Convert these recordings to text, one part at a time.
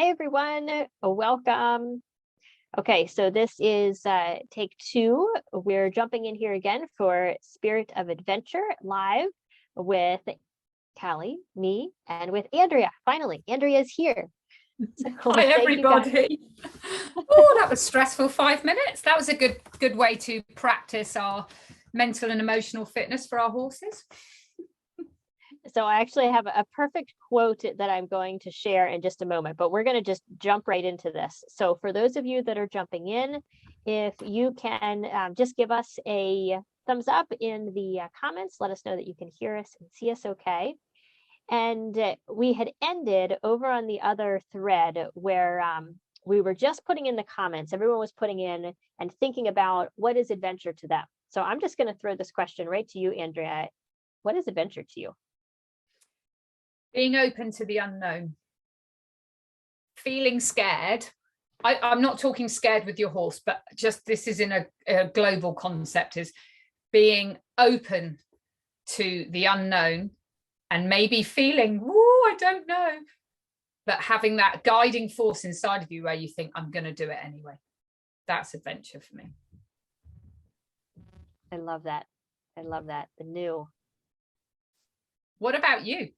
Hey everyone, welcome. Okay, so this is take two. We're jumping in here again for Spirit of Adventure live with Callie, me, and with Andrea. Finally, Andrea's here. So Hi thank you guys. everybody. Oh, that was stressful 5 minutes. That was a good way to practice our mental and emotional fitness for our horses. So I actually have a perfect quote that I'm going to share in just a moment, but we're going to just jump right into this. So for those of you that are jumping in, if you can just give us a thumbs up in the comments, let us know that you can hear us and see us okay. And we had ended over on the other thread where we were just putting in the comments. Everyone was putting in and thinking about what is adventure to them. So I'm just going to throw this question right to you, Andrea. What is adventure to you? Being open to the unknown. Feeling scared. I'm not talking scared with your horse, but just this is in a global concept, is being open to the unknown and maybe feeling, oh, I don't know, but having that guiding force inside of you where you think, I'm going to do it anyway. That's adventure for me. I love that. I love that. The new. What about you?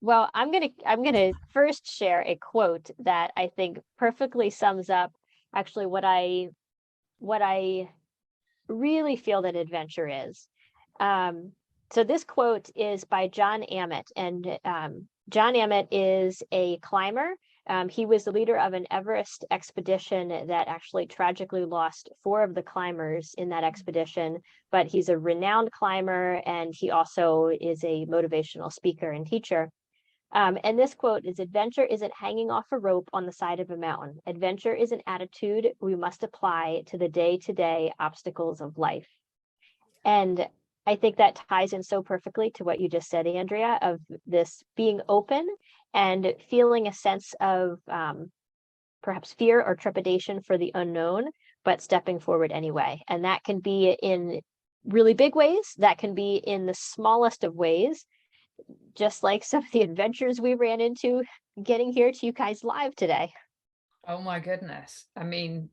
Well, I'm gonna first share a quote that I think perfectly sums up actually what I really feel that adventure is. So this quote is by John Ammett, and John Ammett is a climber. He was the leader of an Everest expedition that actually tragically lost 4 of the climbers in that expedition, but he's a renowned climber, and he also is a motivational speaker and teacher. And this quote is, adventure isn't hanging off a rope on the side of a mountain. Adventure is an attitude we must apply to the day-to-day obstacles of life. And I think that ties in so perfectly to what you just said, Andrea, of this being open and feeling a sense of perhaps fear or trepidation for the unknown, but stepping forward anyway. And that can be in really big ways. That can be in the smallest of ways, just like some of the adventures we ran into getting here to you guys live today. Oh my goodness. I mean,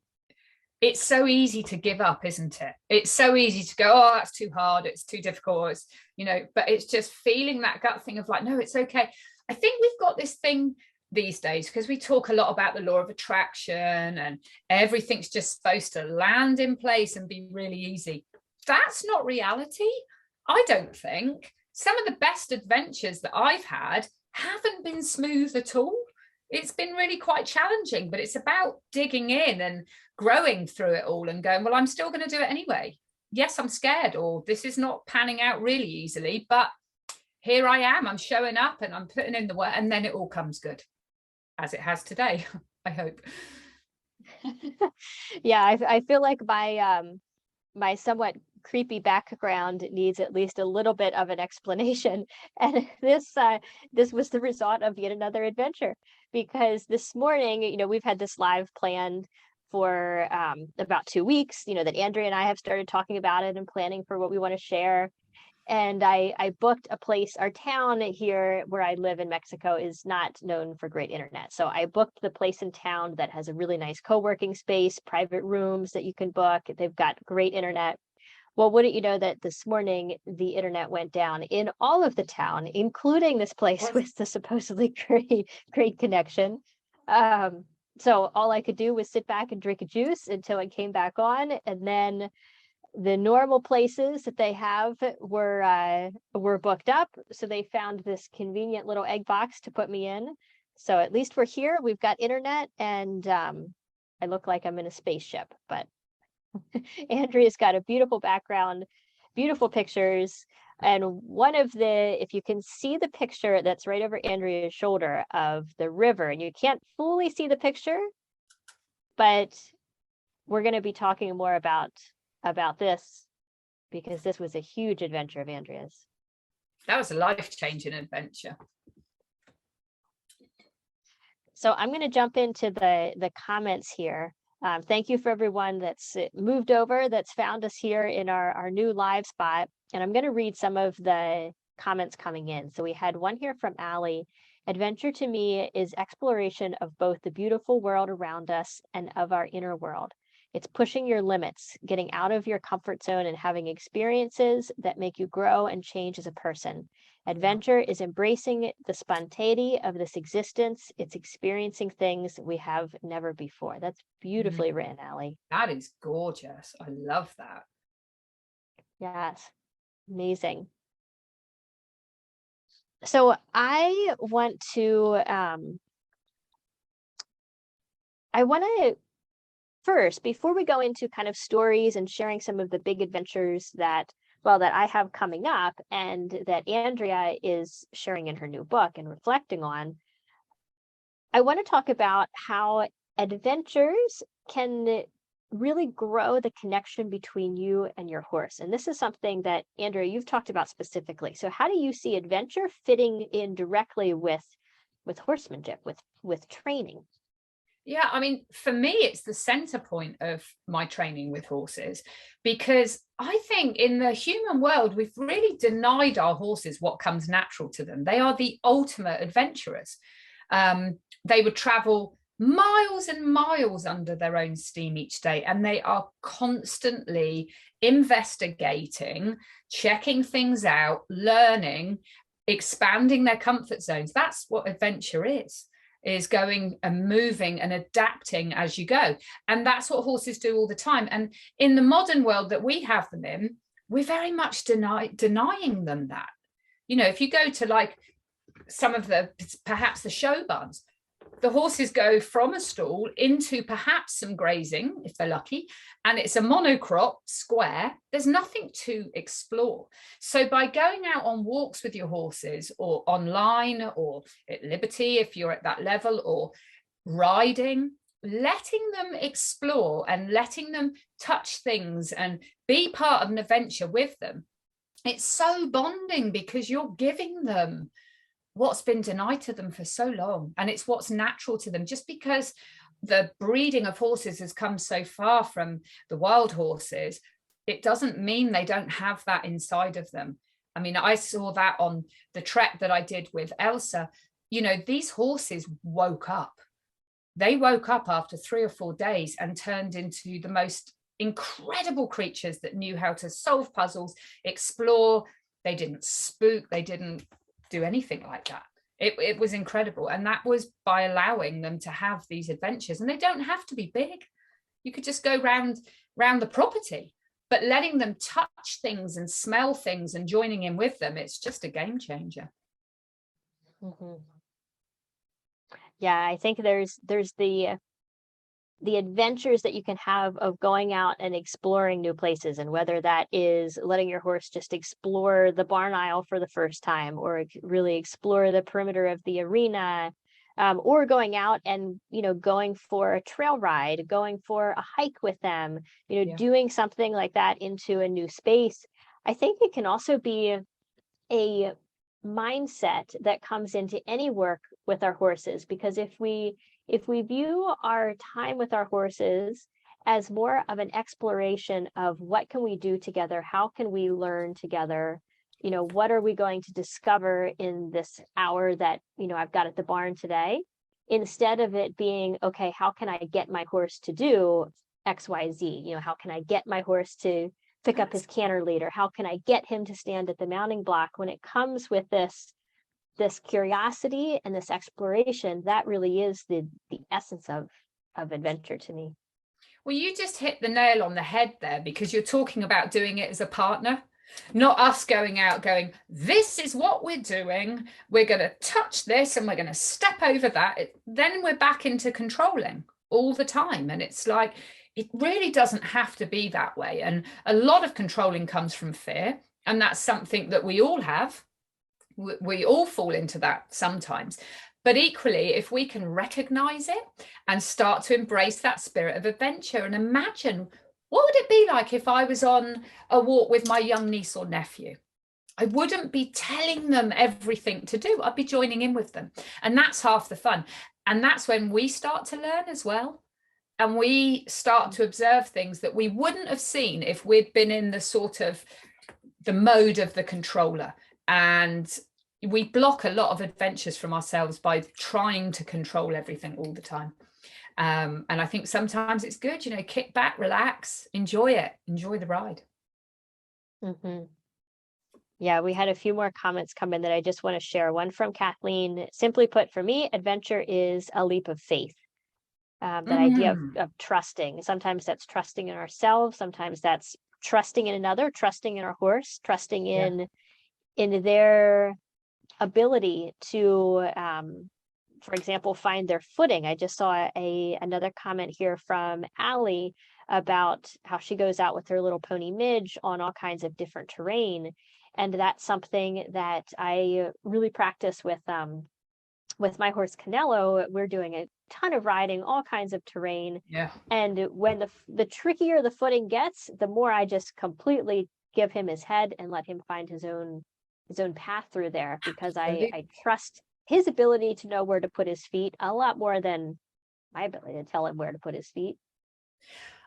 it's so easy to give up, isn't it? It's so easy to go, oh, that's too hard, it's too difficult, it's, but it's just feeling that gut thing of like, no, it's okay. I think we've got this thing these days because we talk a lot about the law of attraction and everything's just supposed to land in place and be really easy. That's not reality, I don't think. Some of the best adventures that I've had haven't been smooth at all. It's been really quite challenging, but it's about digging in and growing through it all and going, well, I'm still going to do it anyway. Yes, I'm scared, or this is not panning out really easily, but here I am. I'm showing up and I'm putting in the work, and then it all comes good, as it has today, I hope. Yeah, I feel like my somewhat creepy background needs at least a little bit of an explanation. And this was the result of yet another adventure, because this morning, we've had this live planned for about 2 weeks, that Andrea and I have started talking about it and planning for what we want to share. And I booked a place. Our town here where I live in Mexico is not known for great internet. So I booked the place in town that has a really nice co-working space, private rooms that you can book. They've got great internet. Well, wouldn't you know that this morning the internet went down in all of the town, including this place with the supposedly great connection. So all I could do was sit back and drink a juice until it came back on, and then the normal places that they have were booked up. So they found this convenient little egg box to put me in. So at least we're here. We've got internet, and I look like I'm in a spaceship, but Andrea's got a beautiful background, beautiful pictures. And one of if you can see the picture that's right over Andrea's shoulder of the river, and you can't fully see the picture, but we're going to be talking more about this, because this was a huge adventure of Andrea's. That was a life-changing adventure. So I'm going to jump into the comments here. Thank you for everyone that's moved over, that's found us here in our new live spot. And I'm going to read some of the comments coming in. So we had one here from Allie, Adventure to me is exploration of both the beautiful world around us and of our inner world. It's pushing your limits, getting out of your comfort zone, and having experiences that make you grow and change as a person. Yeah. Adventure is embracing the spontaneity of this existence. It's experiencing things we have never before. That's Mm, beautifully written, Allie. that is gorgeous. I love that. Yes, amazing. So I want to first, before we go into kind of stories and sharing some of the big adventures that I have coming up and that Andrea is sharing in her new book and reflecting on, I want to talk about how adventures can really grow the connection between you and your horse. And this is something that Andrea, you've talked about specifically. So how do you see adventure fitting in directly with horsemanship, with training? Yeah, I mean, for me, it's the center point of my training with horses, because I think in the human world, we've really denied our horses what comes natural to them. They are the ultimate adventurers. They would travel miles and miles under their own steam each day, and they are constantly investigating, checking things out, learning, expanding their comfort zones. That's what adventure is going and moving and adapting as you go. And that's what horses do all the time. And in the modern world that we have them in, we're very much denying them that. You know, if you go to like some of the, perhaps the show barns, the horses go from a stall into perhaps some grazing if they're lucky, and it's a monocrop square. There's nothing to explore. So by going out on walks with your horses, or online, or at liberty if you're at that level, or riding, letting them explore and letting them touch things and be part of an adventure with them, it's so bonding, because you're giving them what's been denied to them for so long, and it's what's natural to them. Just because the breeding of horses has come so far from the wild horses, it doesn't mean they don't have that inside of them. I mean, I saw that on the trek that I did with Elsa. You know, these horses woke up. They woke up after 3 or 4 days and turned into the most incredible creatures that knew how to solve puzzles, explore. They didn't spook, they didn't do anything like that. It was incredible. And that was by allowing them to have these adventures. And they don't have to be big. You could just go round the property, but letting them touch things and smell things and joining in with them, it's just a game changer. Mhm. Yeah, I think there's the adventures that you can have of going out and exploring new places, and whether that is letting your horse just explore the barn aisle for the first time, or really explore the perimeter of the arena, or going out and going for a trail ride, going for a hike with them, Yeah. doing something like that into a new space. I think it can also be a mindset that comes into any work with our horses, because if we view our time with our horses as more of an exploration of what can we do together, how can we learn together, what are we going to discover in this hour that I've got at the barn today, instead of it being, okay, how can I get my horse to do XYZ, how can I get my horse to pick up his canter leader, how can I get him to stand at the mounting block. When it comes with this curiosity and this exploration, that really is the essence of adventure to me. Well, you just hit the nail on the head there, because you're talking about doing it as a partner, not us going out going, this is what we're doing, we're going to touch this and we're going to step over that. Then we're back into controlling all the time. And it's like, it really doesn't have to be that way. And a lot of controlling comes from fear. And that's something that we all have. We all fall into that sometimes. But equally, if we can recognize it and start to embrace that spirit of adventure, and imagine, what would it be like if I was on a walk with my young niece or nephew? I wouldn't be telling them everything to do. I'd be joining in with them. And that's half the fun. And that's when we start to learn as well. And we start to observe things that we wouldn't have seen if we'd been in the sort of the mode of the controller. And we block a lot of adventures from ourselves by trying to control everything all the time. And I think sometimes it's good, kick back, relax, enjoy it, enjoy the ride. Mm-hmm. Yeah, we had a few more comments come in that I just want to share. One from Kathleen. Simply put, for me, adventure is a leap of faith. That idea of trusting. Sometimes that's trusting in ourselves. Sometimes that's trusting in another, trusting in our horse, trusting in their ability to, for example, find their footing. I just saw another comment here from Allie about how she goes out with her little pony Midge on all kinds of different terrain. And that's something that I really practice with my horse Canelo. We're doing a ton of riding, all kinds of terrain. Yeah. And when the trickier the footing gets, the more I just completely give him his head and let him find his own path through there, because I trust his ability to know where to put his feet a lot more than my ability to tell him where to put his feet.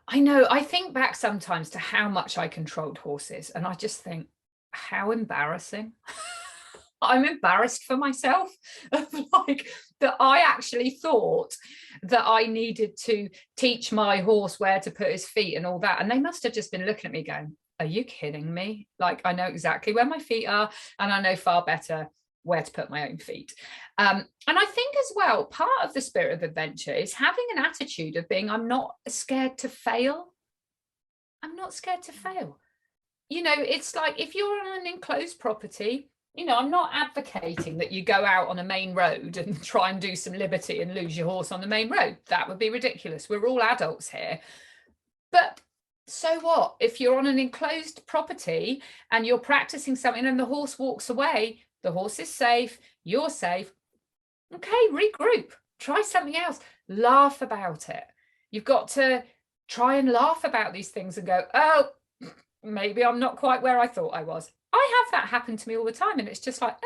I know. I think back sometimes to how much I controlled horses, and I just think, how embarrassing. I'm embarrassed for myself of like that I actually thought that I needed to teach my horse where to put his feet and all that. And they must have just been looking at me going, are you kidding me? Like, I know exactly where my feet are, and I know far better where to put my own feet. And I think as well, part of the spirit of adventure is having an attitude of being, I'm not scared to fail. I'm not scared to fail. It's like if you're on an enclosed property, I'm not advocating that you go out on a main road and try and do some liberty and lose your horse on the main road. That would be ridiculous. We're all adults here. But so what? If you're on an enclosed property and you're practicing something and the horse walks away, the horse is safe, you're safe. Okay, regroup, try something else, laugh about it. You've got to try and laugh about these things and go, oh, maybe I'm not quite where I thought I was. I have that happen to me all the time. And it's just like,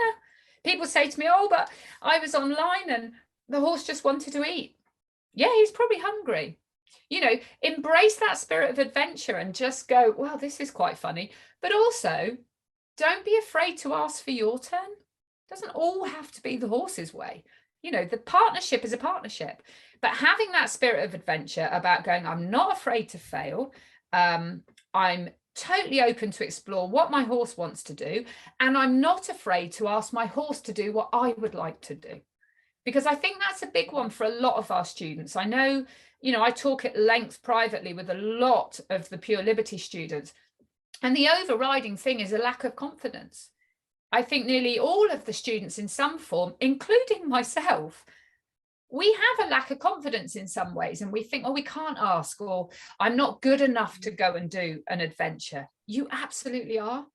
people say to me, oh, but I was online and the horse just wanted to eat. Yeah, he's probably hungry. Embrace that spirit of adventure and just go, well, this is quite funny. But also, don't be afraid to ask for your turn. It doesn't all have to be the horse's way. The partnership is a partnership. But having that spirit of adventure about going, I'm not afraid to fail. I'm totally open to explore what my horse wants to do, and I'm not afraid to ask my horse to do what I would like to do, because I think that's a big one for a lot of our students. I know, I talk at length privately with a lot of the Pure Liberty students, and the overriding thing is a lack of confidence. I think nearly all of the students in some form, including myself, we have a lack of confidence in some ways, and we think, oh, we can't ask, or I'm not good enough to go and do an adventure. You absolutely are.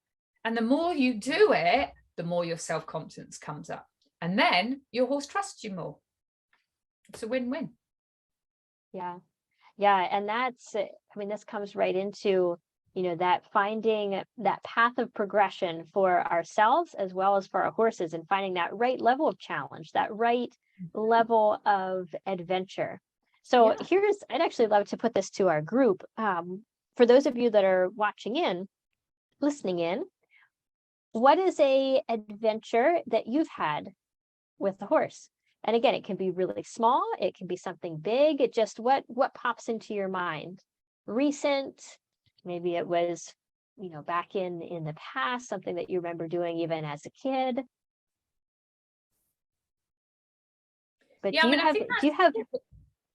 And the more you do it, the more your self-confidence comes up. And then your horse trusts you more. It's a win-win. Yeah. Yeah. And this comes right into, that finding that path of progression for ourselves as well as for our horses, and finding that right level of challenge, that right level of adventure. So I'd actually love to put this to our group. For those of you that are listening in, what is a adventure that you've had with the horse? And again, it can be really small, it can be something big. It just what pops into your mind. Recent, maybe it was, back in the past, something that you remember doing even as a kid. But do you have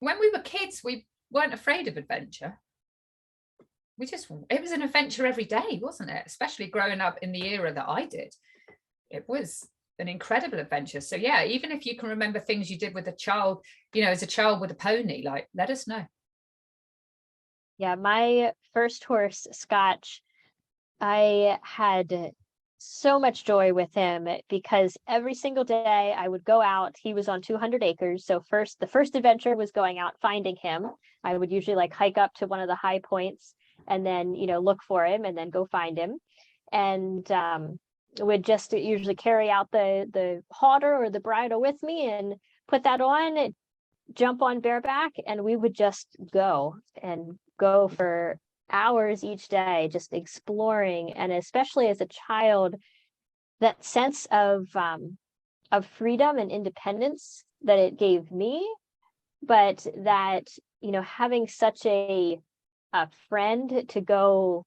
when we were kids, we weren't afraid of adventure. It was an adventure every day, wasn't it? Especially growing up in the era that I did. It was an incredible adventure. So yeah, even if you can remember things you did with a child, as a child with a pony, like, let us know. Yeah, my first horse, Scotch, I had so much joy with him because every single day I would go out. He was on 200 acres. So the first adventure was going out, finding him. I would usually hike up to one of the high points and then, look for him and then go find him. And would just usually carry out the halter or the bridle with me and put that on, jump on bareback, and we would just go for hours each day, just exploring. And especially as a child, that sense of freedom and independence that it gave me, but that, you know, having such a friend to go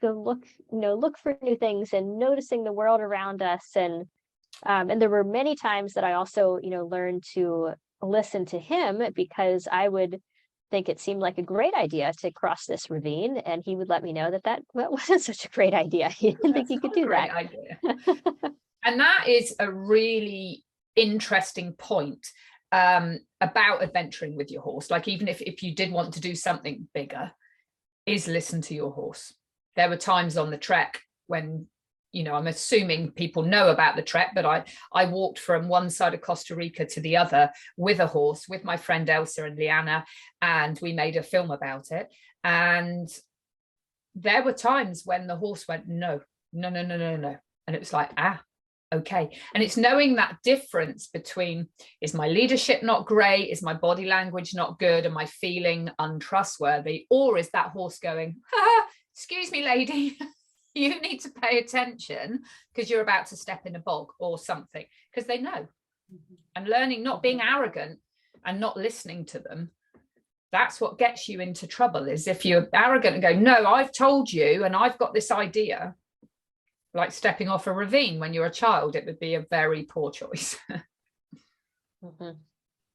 look, you know, look for new things and noticing the world around us. And there were many times that I also, you know, learned to listen to him, because I would think it seemed like a great idea to cross this ravine, and he would let me know that wasn't such a great idea. He didn't think That's he could not a do great that. idea. And that is a really interesting point about adventuring with your horse. Like, even if you did want to do something bigger, is listen to your horse. There were times on the trek when, you know, I'm assuming people know about the trek, but I walked from one side of Costa Rica to the other with a horse, with my friend Elsa and Liana, and we made a film about it. And there were times when the horse went, no, no, no, no, no, no. And it was like, okay. And it's knowing that difference between, is my leadership not great? Is my body language not good? Am I feeling untrustworthy? Or is that horse going, excuse me, lady, you need to pay attention because you're about to step in a bog or something, because they know. And learning, not being arrogant and not listening to them, that's what gets you into trouble. Is if you're arrogant and go, no, I've told you and I've got this idea, like stepping off a ravine when you're a child, it would be a very poor choice.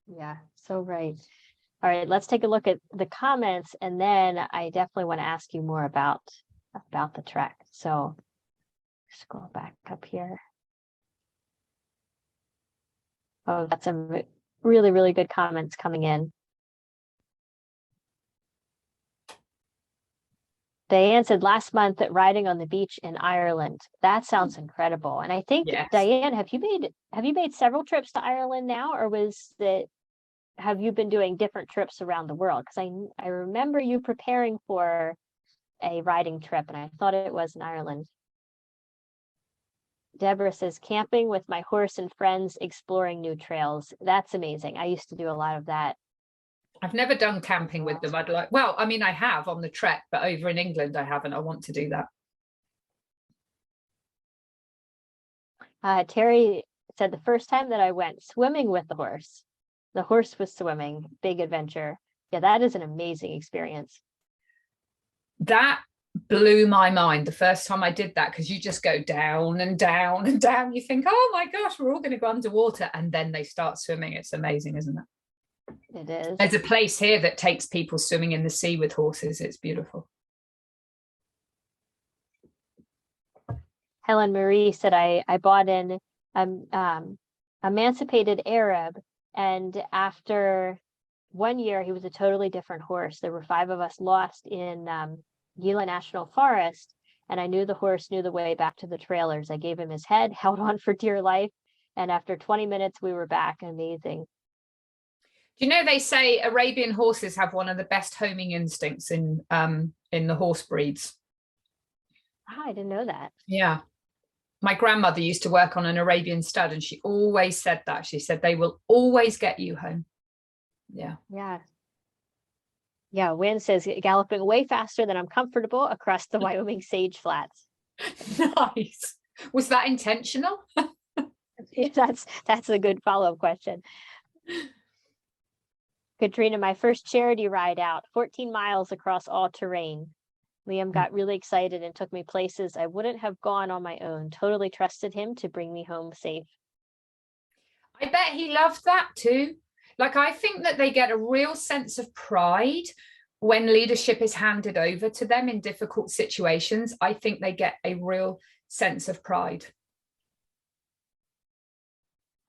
Yeah, so right. All right, let's take a look at the comments, and then I definitely want to ask you more about the trek. So scroll back up here. Oh, that's some really, really good comments coming in. Diane said last month that riding on the beach in Ireland. That sounds incredible. And I think, Yes. Diane, have you made several trips to Ireland now, or have you been doing different trips around the world? Because I remember you preparing for a riding trip, and I thought it was in Ireland. Deborah says, camping with my horse and friends, exploring new trails. That's amazing. I used to do a lot of that. I've never done camping with them. I'd like, well, I mean, I have on the trek, but over in England, I haven't. I want to do that. Terry said the first time that I went swimming with the horse was swimming, big adventure. Yeah, that is an amazing experience. That blew my mind the first time I did that, because you just go down and down and down. You think, oh my gosh, we're all going to go underwater. And then they start swimming. It's amazing, isn't it? It is. There's a place here that takes people swimming in the sea with horses. It's beautiful. Helen Marie said, I bought an emancipated Arab, and after 1 year, he was a totally different horse. There were 5 of us lost in Gila National Forest, and I knew the horse knew the way back to the trailers. I gave him his head, held on for dear life, and after 20 minutes, we were back. Amazing. Do you know they say Arabian horses have one of the best homing instincts in the horse breeds? Oh, I didn't know that. Yeah. My grandmother used to work on an Arabian stud, and she always said that. She said they will always get you home. Yeah. Yeah. Yeah, Wynn says, galloping way faster than I'm comfortable across the Wyoming sage flats. Nice. Was that intentional? That's a good follow-up question. Katrina, my first charity ride out, 14 miles across all terrain. Liam got really excited and took me places I wouldn't have gone on my own. Totally trusted him to bring me home safe. I bet he loved that too. Like, I think that they get a real sense of pride when leadership is handed over to them in difficult situations. I think they get a real sense of pride.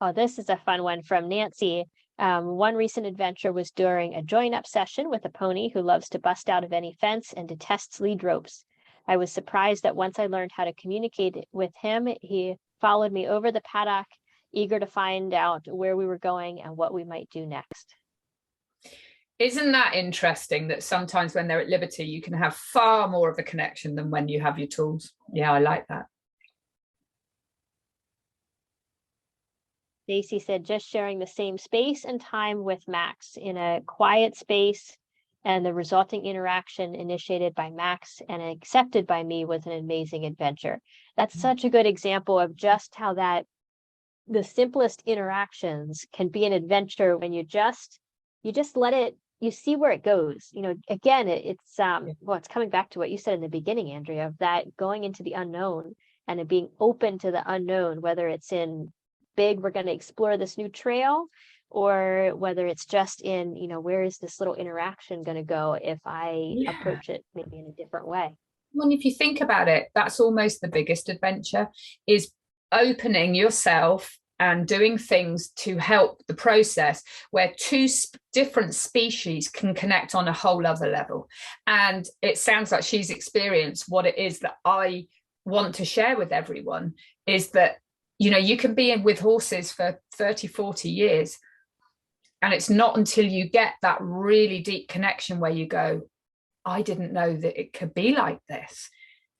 Oh, this is a fun one from Nancy. One recent adventure was during a join-up session with a pony who loves to bust out of any fence and detests lead ropes. I was surprised that once I learned how to communicate with him, he followed me over the paddock, eager to find out where we were going and what we might do next. Isn't that interesting that sometimes when they're at liberty, you can have far more of a connection than when you have your tools? Yeah, I like that. Stacy said, just sharing the same space and time with Max in a quiet space and the resulting interaction initiated by Max and accepted by me was an amazing adventure. That's such a good example of just how that the simplest interactions can be an adventure when you just let it, you see where it goes. Again, it's well, it's coming back to what you said in the beginning, Andrea, of that going into the unknown and it being open to the unknown, whether it's in big, we're going to explore this new trail, or whether it's just in, where is this little interaction going to go if I approach it maybe in a different way. Well, if you think about it, that's almost the biggest adventure, is opening yourself and doing things to help the process where two different species can connect on a whole other level. And it sounds like she's experienced what it is that I want to share with everyone, is that, you can be in with horses for 30, 40 years. And it's not until you get that really deep connection where you go, I didn't know that it could be like this.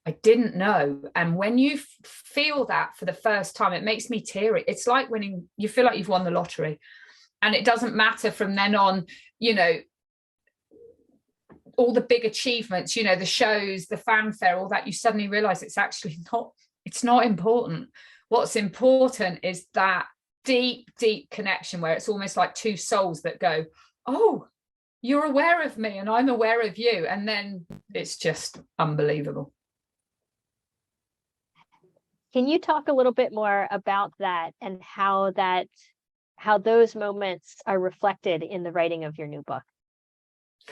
I didn't know. And when you feel that for the first time, it makes me teary. It's like winning, you feel like you've won the lottery. And it doesn't matter from then on, all the big achievements, the shows, the fanfare, all that, you suddenly realize it's actually not important. What's important is that deep, deep connection where it's almost like two souls that go, oh, you're aware of me and I'm aware of you. And then it's just unbelievable. Can you talk a little bit more about that and how those moments are reflected in the writing of your new book?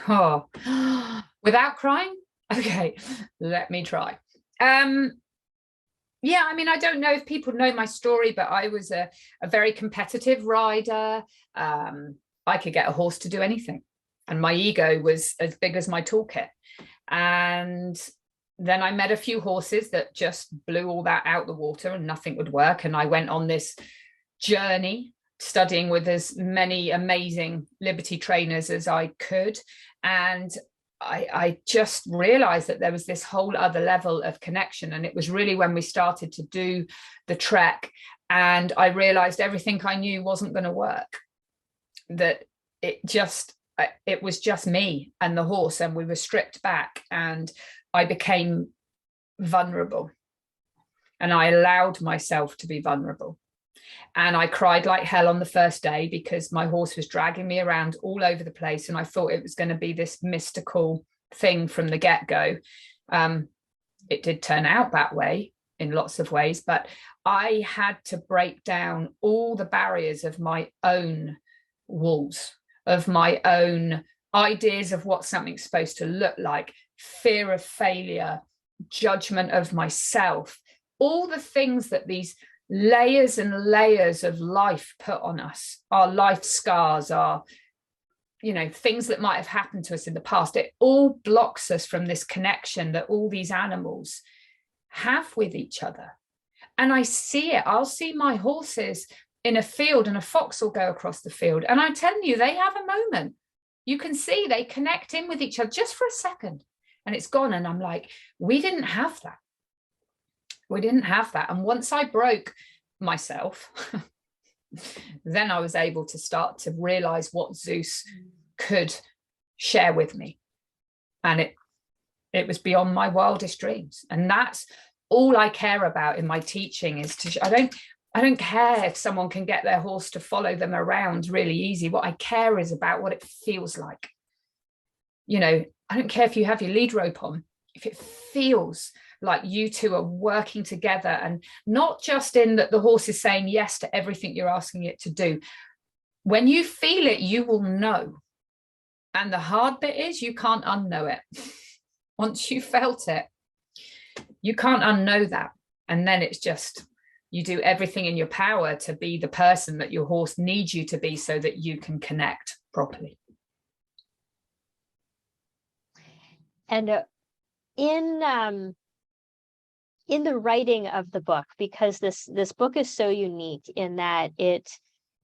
Oh, without crying? Okay, let me try. Yeah, I don't know if people know my story, but I was a very competitive rider. I could get a horse to do anything. And my ego was as big as my toolkit. And then I met a few horses that just blew all that out the water and nothing would work. And I went on this journey studying with as many amazing Liberty trainers as I could. And I just realized that there was this whole other level of connection. And it was really when we started to do the trek and I realized everything I knew wasn't going to work, that it was just me and the horse, and we were stripped back, and I became vulnerable, and I allowed myself to be vulnerable. And I cried like hell on the first day because my horse was dragging me around all over the place, and I thought it was going to be this mystical thing from the get-go. It did turn out that way in lots of ways, but I had to break down all the barriers of my own walls, of my own ideas of what something's supposed to look like, fear of failure, judgment of myself, all the things that these layers and layers of life put on us, our life scars, our things that might have happened to us in the past. It all blocks us from this connection that all these animals have with each other. And I see it. I'll see my horses in a field and a fox will go across the field, and I'm telling you, they have a moment. You can see they connect in with each other just for a second and it's gone. And I'm like, we didn't have that. And once I broke myself, then I was able to start to realize what Zeus could share with me. And it was beyond my wildest dreams. And that's all I care about in my teaching, is I don't care if someone can get their horse to follow them around really easy. What I care is about what it feels like. I don't care if you have your lead rope on, if it feels like you two are working together, and not just in that the horse is saying yes to everything you're asking it to do. When you feel it, you will know. And the hard bit is you can't unknow it. Once you felt it, you can't unknow that. And then it's just, you do everything in your power to be the person that your horse needs you to be so that you can connect properly. And in the writing of the book, because this book is so unique in that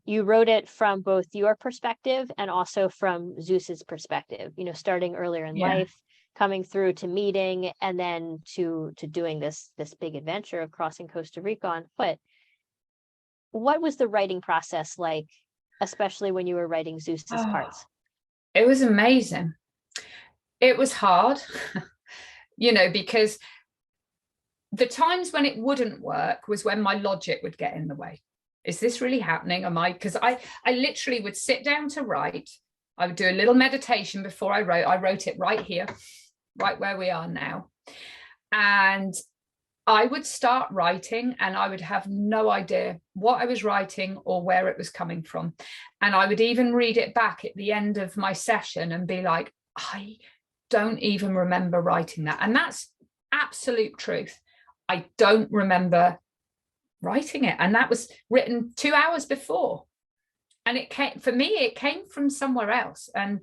you wrote it from both your perspective and also from Zeus's perspective, starting earlier in life, coming through to meeting, and then to doing this big adventure of crossing Costa Rica on foot. What was the writing process like, especially when you were writing Zeus's parts? It was amazing. It was hard, because the times when it wouldn't work was when my logic would get in the way. Is this really happening? Because I literally would sit down to write. I would do a little meditation before I wrote. I wrote it right here, right where we are now. And I would start writing and I would have no idea what I was writing or where it was coming from. And I would even read it back at the end of my session and be like, I don't even remember writing that. And that's absolute truth. I don't remember writing it. And that was written 2 hours before. And it came from somewhere else. And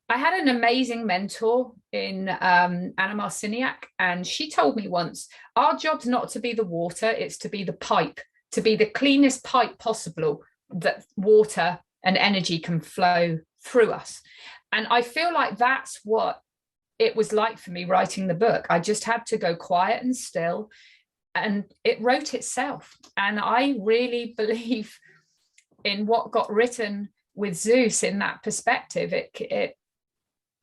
I had an amazing mentor in Anna Marciniak, and she told me once, our job's not to be the water, it's to be the pipe, to be the cleanest pipe possible that water and energy can flow through us. And I feel like that's what it was like for me writing the book. I just had to go quiet and still, and it wrote itself. And I really believe in what got written with Zeus in that perspective. It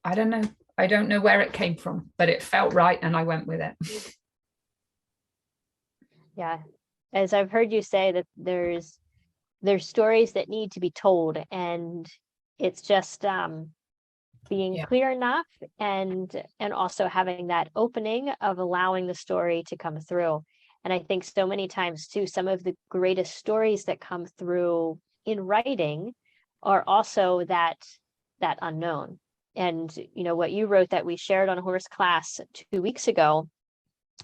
I don't know. I don't know where it came from, but it felt right and I went with it. Yeah. As I've heard you say, that there's stories that need to be told, and it's just being clear enough, and also having that opening of allowing the story to come through. And I think so many times too, some of the greatest stories that come through in writing are also that unknown. And what you wrote that we shared on Horse Class 2 weeks ago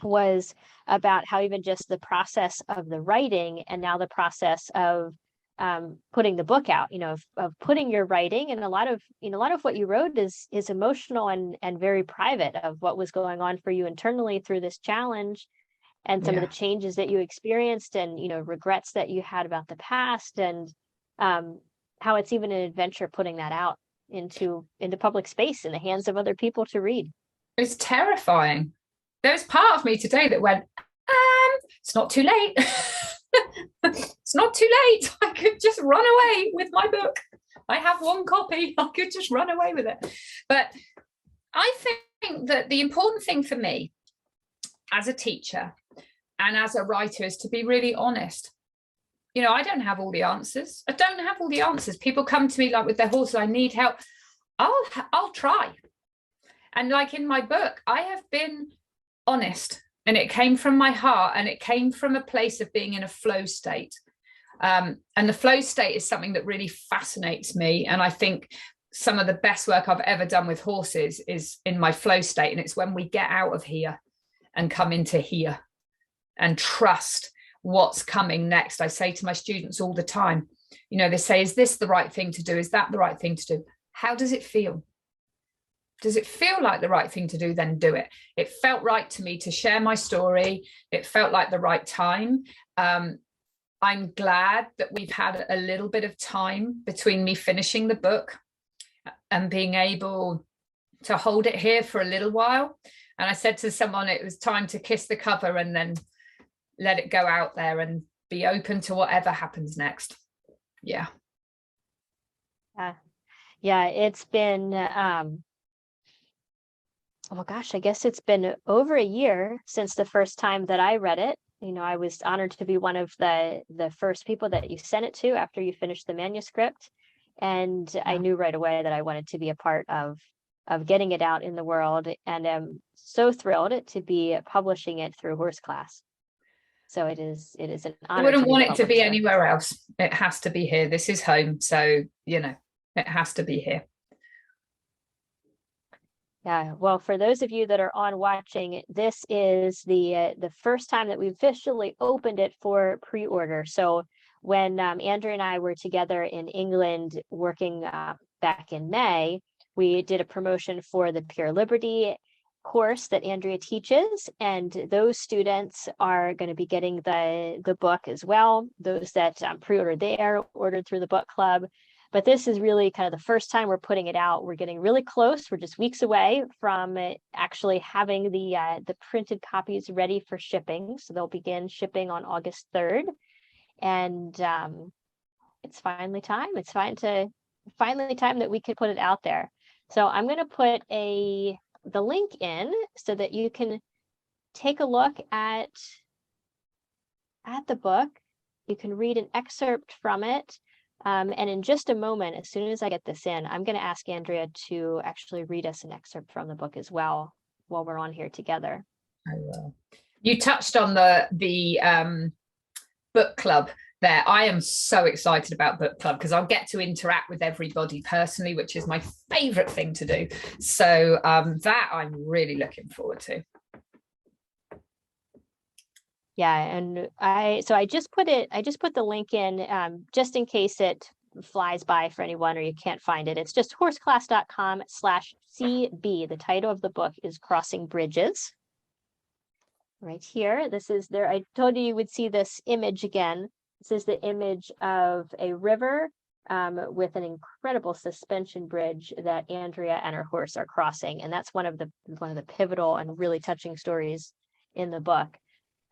was about how even just the process of the writing, and now the process of putting the book out, of putting your writing, and a lot of what you wrote is emotional and very private, of what was going on for you internally through this challenge, and some of the changes that you experienced, and regrets that you had about the past, and how it's even an adventure putting that out into public space in the hands of other people to read. It's terrifying. There's part of me today that went, it's not too late. It's not too late. I could just run away with my book. I have one copy. I could just run away with it. But I think that the important thing for me as a teacher and as a writer is to be really honest. I don't have all the answers. I don't have all the answers. People come to me like with their horses, I need help. I'll try. And like in my book, I have been honest, and it came from my heart, and it came from a place of being in a flow state. And the flow state is something that really fascinates me. And I think some of the best work I've ever done with horses is in my flow state. And it's when we get out of here and come into here and trust what's coming next. I say to my students all the time, they say, is this the right thing to do? Is that the right thing to do? How does it feel? Does it feel like the right thing to do? Then do it. It felt right to me to share my story. It felt like the right time. I'm glad that we've had a little bit of time between me finishing the book and being able to hold it here for a little while. And I said to someone, it was time to kiss the cover and then let it go out there and be open to whatever happens next. Yeah. Yeah, it's been oh gosh, I guess it's been over a year since the first time that I read it. I was honored to be one of the first people that you sent it to after you finished the manuscript. And I knew right away that I wanted to be a part of getting it out in the world, and am so thrilled to be publishing it through Horse Class. So it is an honor. I wouldn't want it to be anywhere else. It has to be here. This is home. So, it has to be here. Yeah, well, for those of you that are on watching, this is the first time that we officially opened it for pre-order. So when Andrea and I were together in England working back in May, we did a promotion for the Pure Liberty course that Andrea teaches, and those students are going to be getting the book as well. Those that pre-ordered there, ordered through the book club. But this is really kind of the first time we're putting it out. We're getting really close. We're just weeks away from actually having the printed copies ready for shipping. So they'll begin shipping on August 3rd. And it's finally time. It's finally time that we could put it out there. So I'm going to put the link in so that you can take a look at the book. You can read an excerpt from it. And in just a moment, as soon as I get this in, I'm going to ask Andrea to actually read us an excerpt from the book as well while we're on here together. I will. You touched on the book club there. I am so excited about book club because I'll get to interact with everybody personally, which is my favorite thing to do. So that I'm really looking forward to. Yeah, and I just put the link in just in case it flies by for anyone or you can't find it. It's just horseclass.com/CB. The title of the book is Crossing Bridges. Right here, this is there. I told you would see this image again. This is the image of a river with an incredible suspension bridge that Andrea and her horse are crossing, and that's one of the pivotal and really touching stories in the book.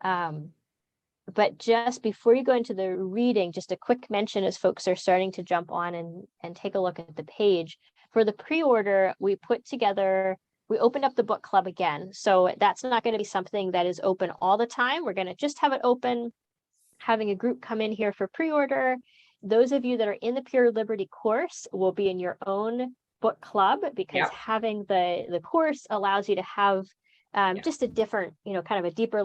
But just before you go into the reading, just a quick mention as folks are starting to jump on and take a look at the page. For the pre-order, we opened up the book club again. So that's not going to be something that is open all the time. We're going to just have it open, having a group come in here for pre-order. Those of you that are in the Pure Liberty course will be in your own book club because having the course allows you to have just a different, kind of a deeper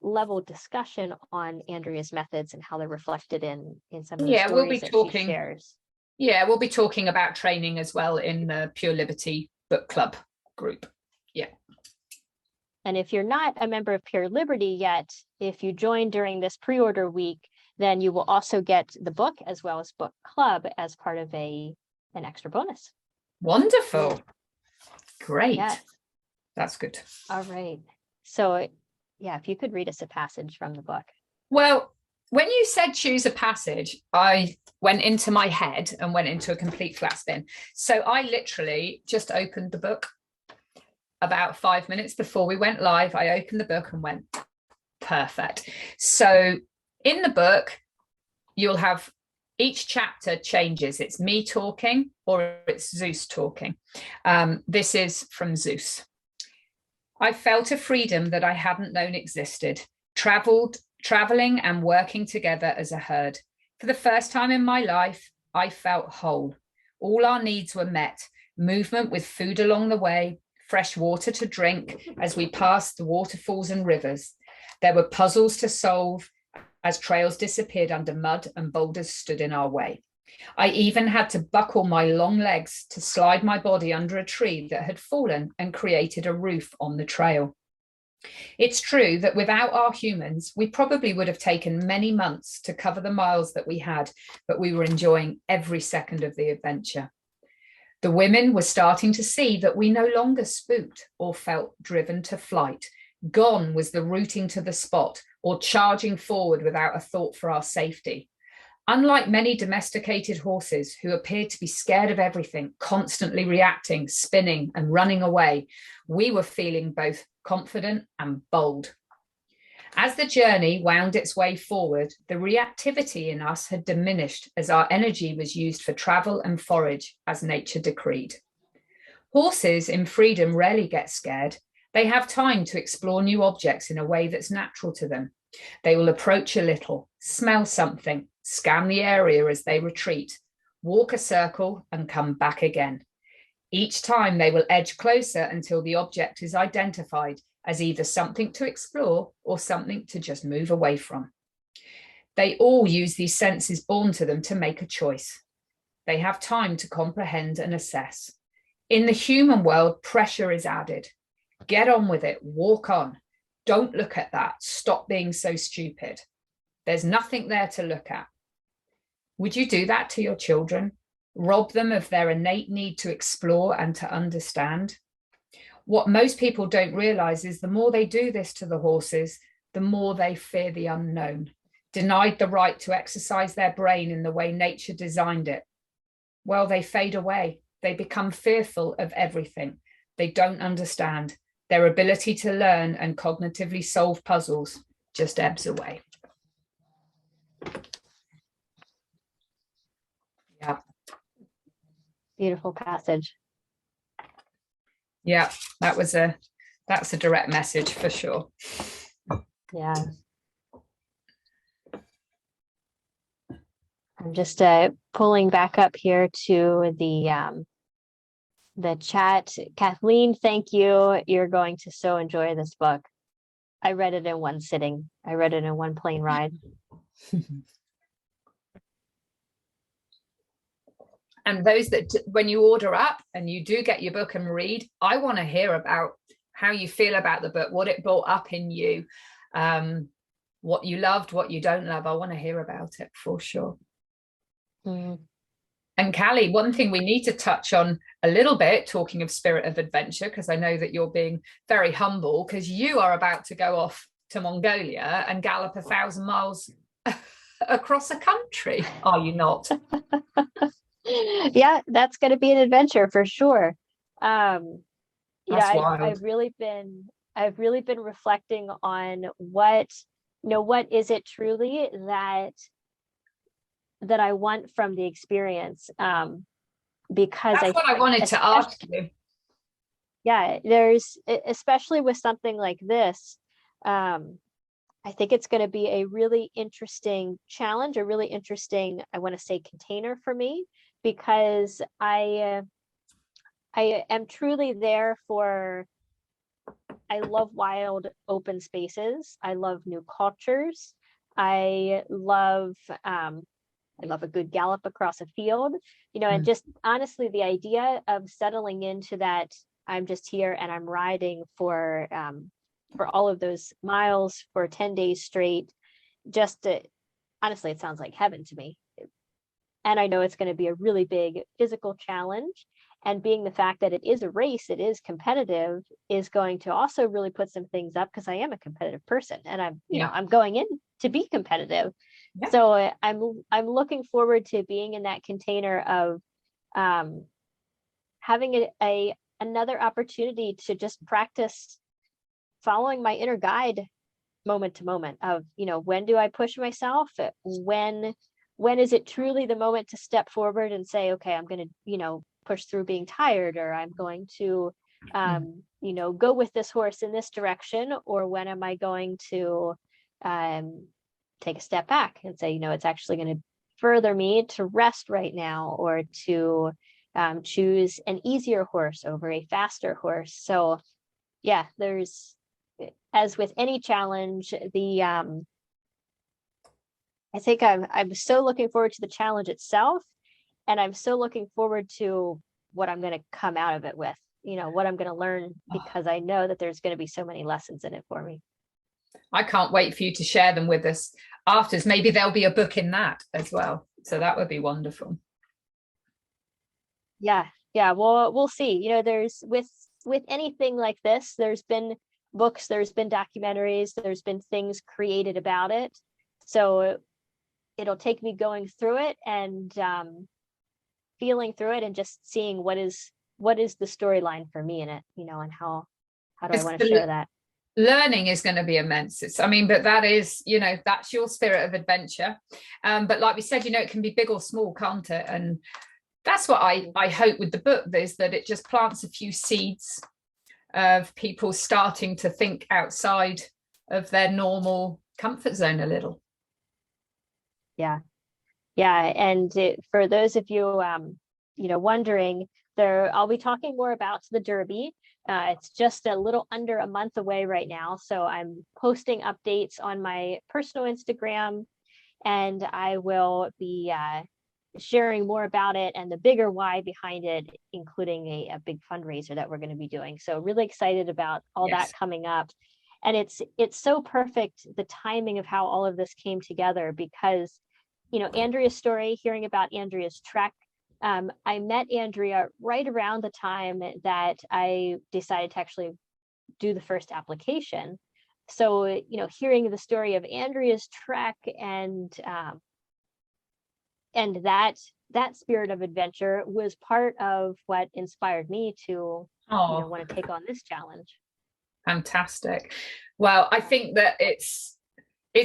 level discussion on Andrea's methods and how they're reflected in some of the stories that she shares. Yeah, we'll be talking about training as well in the Pure Liberty book club group. Yeah. And if you're not a member of Pure Liberty yet, if you join during this pre-order week, then you will also get the book as well as book club as part of an extra bonus. Wonderful. Great. Yes. That's good. All right. So, yeah, if you could read us a passage from the book. Well, when you said choose a passage, I went into my head and went into a complete flat spin. So I literally just opened the book about 5 minutes before we went live. I opened the book and went, perfect. So in the book, you'll have each chapter changes. It's me talking or it's Zeus talking. This is from Zeus. I felt a freedom that I hadn't known existed, traveling and working together as a herd. For the first time in my life, I felt whole. All our needs were met, movement with food along the way, fresh water to drink as we passed the waterfalls and rivers. There were puzzles to solve as trails disappeared under mud and boulders stood in our way. I even had to buckle my long legs to slide my body under a tree that had fallen and created a roof on the trail. It's true that without our humans, we probably would have taken many months to cover the miles that we had, but we were enjoying every second of the adventure. The women were starting to see that we no longer spooked or felt driven to flight. Gone was the rooting to the spot or charging forward without a thought for our safety. Unlike many domesticated horses who appeared to be scared of everything, constantly reacting, spinning, and running away, we were feeling both confident and bold. As the journey wound its way forward, the reactivity in us had diminished as our energy was used for travel and forage as nature decreed. Horses in freedom rarely get scared. They have time to explore new objects in a way that's natural to them. They will approach a little, smell something, scan the area as they retreat, walk a circle and come back again. Each time they will edge closer until the object is identified as either something to explore or something to just move away from. They all use these senses born to them to make a choice. They have time to comprehend and assess. In the human world, pressure is added. Get on with it, walk on. Don't look at that. Stop being so stupid. There's nothing there to look at. Would you do that to your children? Rob them of their innate need to explore and to understand? What most people don't realize is the more they do this to the horses, the more they fear the unknown, denied the right to exercise their brain in the way nature designed it. Well, they fade away. They become fearful of everything. They don't understand. Their ability to learn and cognitively solve puzzles just ebbs away. Yeah. Beautiful passage. Yeah, that's a direct message for sure. Yeah. I'm just pulling back up here to the chat. Kathleen, thank you. You're going to so enjoy this book. I read it in one sitting. I read it in one plane ride. And those that, when you order up and you do get your book and read, I want to hear about how you feel about the book, what it brought up in you, what you loved, what you don't love. I want to hear about it for sure. Mm. And Callie, one thing we need to touch on a little bit, talking of spirit of adventure, because I know that you're being very humble, because you are about to go off to Mongolia and gallop 1,000 miles across a country, are you not? Yeah, that's going to be an adventure for sure. That's I've wild. I've really been reflecting on what is it truly that I want from the experience. Because That's what I wanted to ask you. Yeah, there's especially with something like this, I think it's going to be a really interesting challenge, a really interesting, I want to say, container for me, because I am truly there for, I love wild open spaces. I love new cultures. I love a good gallop across a field, and just honestly, the idea of settling into that, I'm just here and I'm riding for all of those miles for 10 days straight. Honestly, it sounds like heaven to me. And I know it's going to be a really big physical challenge. And being the fact that it is a race, it is competitive, is going to also really put some things up, because I am a competitive person and I'm going in to be competitive. Yeah. So I'm looking forward to being in that container of having another opportunity to just practice following my inner guide moment to moment of, when do I push myself? When is it truly the moment to step forward and say, okay, I'm going to, push through being tired, or I'm going to, go with this horse in this direction, or when am I going to take a step back and say, it's actually going to further me to rest right now, or to choose an easier horse over a faster horse. So yeah, there's, as with any challenge, I think I'm so looking forward to the challenge itself, and I'm so looking forward to what I'm going to come out of it with, what I'm going to learn, because I know that there's going to be so many lessons in it for me. I can't wait for you to share them with us after. Maybe there'll be a book in that as well. So that would be wonderful. Yeah. Well, we'll see. There's with anything like this, there's been books, there's been documentaries, there's been things created about it. So it'll take me going through it and feeling through it and just seeing what is the storyline for me in it, and how do I want to share that. Learning is going to be immense. But that is, that's your spirit of adventure. But like we said, it can be big or small, can't it? And that's what I hope with the book, is that it just plants a few seeds of people starting to think outside of their normal comfort zone a little. Yeah. And for those of you, wondering, I'll be talking more about the Derby. It's just a little under a month away right now. So I'm posting updates on my personal Instagram, and I will be sharing more about it and the bigger why behind it, including a big fundraiser that we're going to be doing. So really excited about all that coming up. And it's so perfect, the timing of how all of this came together, because Andrea's story, hearing about Andrea's trek. I met Andrea right around the time that I decided to actually do the first application. So, hearing the story of Andrea's trek and that spirit of adventure was part of what inspired me to want to take on this challenge. Fantastic. Well, I think that it's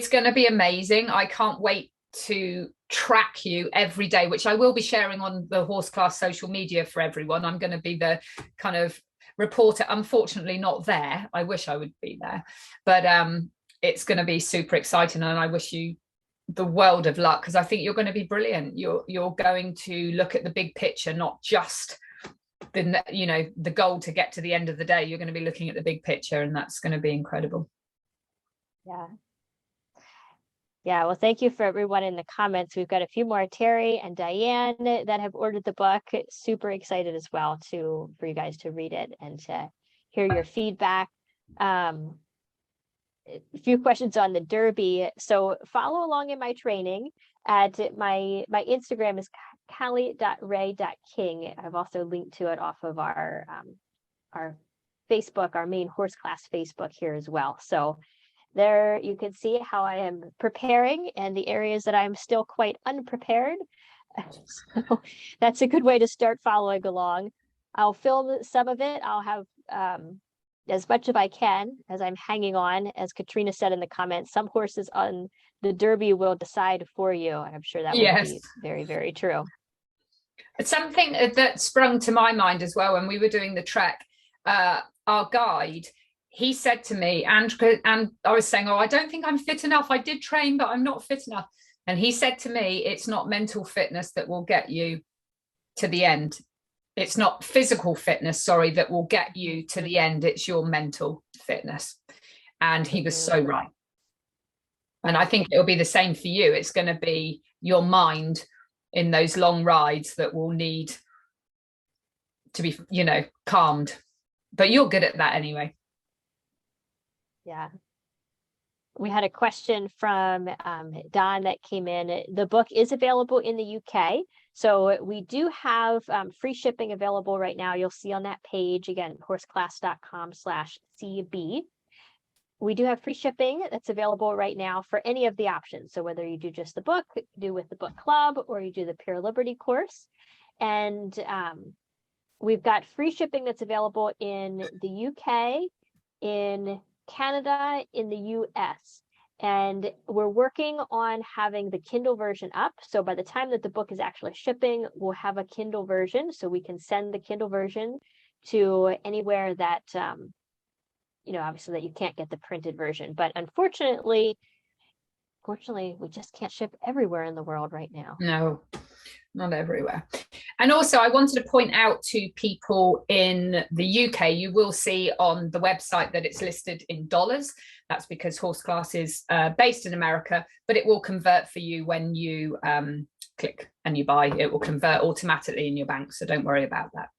going to be amazing. I can't wait to track you every day, which I will be sharing on the Horse Class social media for everyone. I'm going to be the kind of reporter, unfortunately not there. I wish I would be there, but it's going to be super exciting, and I wish you the world of luck, because I think you're going to be brilliant. You're going to look at the big picture, not just the goal to get to the end of the day. You're going to be looking at the big picture, and that's going to be incredible. Yeah, well, thank you for everyone in the comments. We've got a few more, Terry and Diane, that have ordered the book. Super excited as well for you guys to read it and to hear your feedback. A few questions on the Derby. So follow along in my training. At my Instagram is callie.ray.king. I've also linked to it off of our Facebook, our main horse class Facebook here as well. So there you can see how I am preparing and the areas that I'm still quite unprepared. So that's a good way to start following along. I'll film some of it. I'll have as much as I can as I'm hanging on. As Katrina said in the comments, some horses on the Derby will decide for you. And I'm sure that will be very, very true. Something that sprung to my mind as well when we were doing the trek, our guide, he said to me, and I was saying, I don't think I'm fit enough. I did train, but I'm not fit enough. And he said to me, it's not mental fitness that will get you to the end. It's not physical fitness, that will get you to the end. It's your mental fitness. And he was so right. And I think it'll be the same for you. It's going to be your mind in those long rides that will need to be, calmed. But you're good at that anyway. Yeah. We had a question from Don that came in. The book is available in the UK. So we do have free shipping available right now. You'll see on that page, again, horseclass.com/CB. We do have free shipping that's available right now for any of the options. So whether you do just the book, do with the book club, or you do the Pure Liberty course. And we've got free shipping that's available in the UK, in Canada, in the US, and we're working on having the Kindle version up. So by the time that the book is actually shipping, we'll have a Kindle version, so we can send the Kindle version to anywhere that obviously that you can't get the printed version. But unfortunately, we just can't ship everywhere in the world right now. No, not everywhere. And also, I wanted to point out to people in the UK, you will see on the website that it's listed in dollars. That's because Horse Class is based in America, but it will convert for you when you click and you buy. It will convert automatically in your bank, so don't worry about that.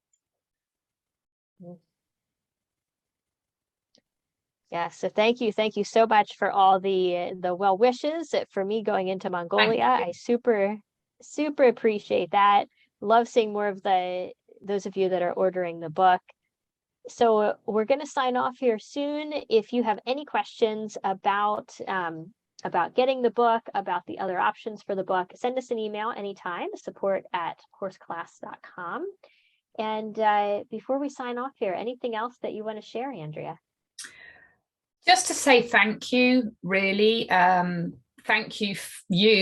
Yeah, so thank you so much for all the well wishes for me going into Mongolia. I super appreciate that. Love seeing more of those of you that are ordering the book. So we're going to sign off here soon. If you have any questions about getting the book, about the other options for the book, send us an email anytime, support@horseclass.com. And before we sign off here, anything else that you want to share, Andrea? Just to say thank you, really. Thank you,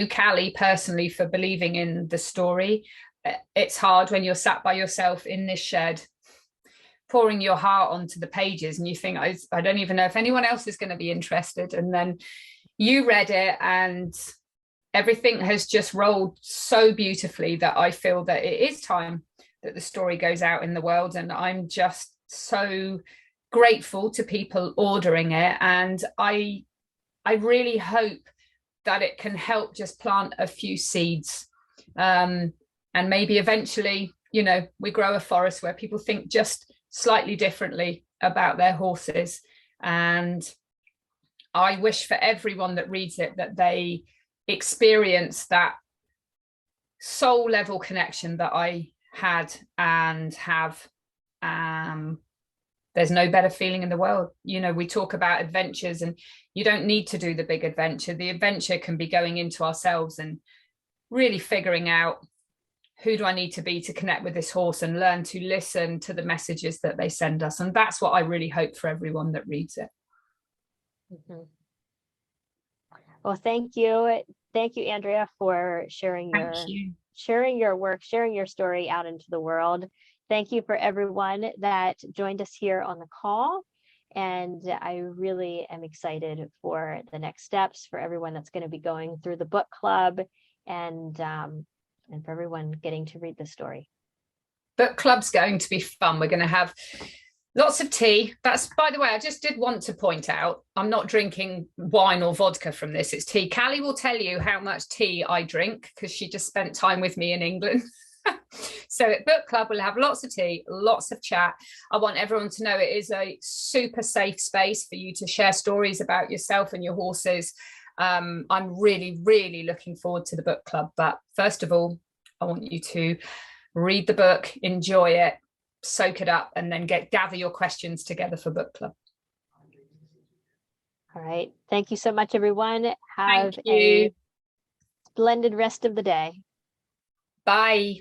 Callie, personally, for believing in the story. It's hard when you're sat by yourself in this shed, pouring your heart onto the pages, and you think, I don't even know if anyone else is going to be interested. And then you read it, and everything has just rolled so beautifully that I feel that it is time that the story goes out in the world. And I'm just so grateful to people ordering it, and I really hope that it can help just plant a few seeds, and maybe eventually we grow a forest where people think just slightly differently about their horses. And I wish for everyone that reads it that they experience that soul level connection that I had and have. There's no better feeling in the world. We talk about adventures, and you don't need to do the big adventure. The adventure can be going into ourselves and really figuring out, who do I need to be to connect with this horse, and learn to listen to the messages that they send us. And that's what I really hope for everyone that reads it. Mm-hmm. Well, thank you, Andrea, for sharing your work, sharing your story out into the world. Thank you for everyone that joined us here on the call. And I really am excited for the next steps, for everyone that's going to be going through the book club, and for everyone getting to read the story. Book club's going to be fun. We're going to have lots of tea. That's, by the way, I just did want to point out, I'm not drinking wine or vodka from this. It's tea. Callie will tell you how much tea I drink because she just spent time with me in England. So at book club, we'll have lots of tea, lots of chat. I want everyone to know it is a super safe space for you to share stories about yourself and your horses. I'm really, really looking forward to the book club. But first of all, I want you to read the book, enjoy it, soak it up, and then gather your questions together for book club. All right. Thank you so much, everyone. Have Thank you. a splendid rest of the day. Bye.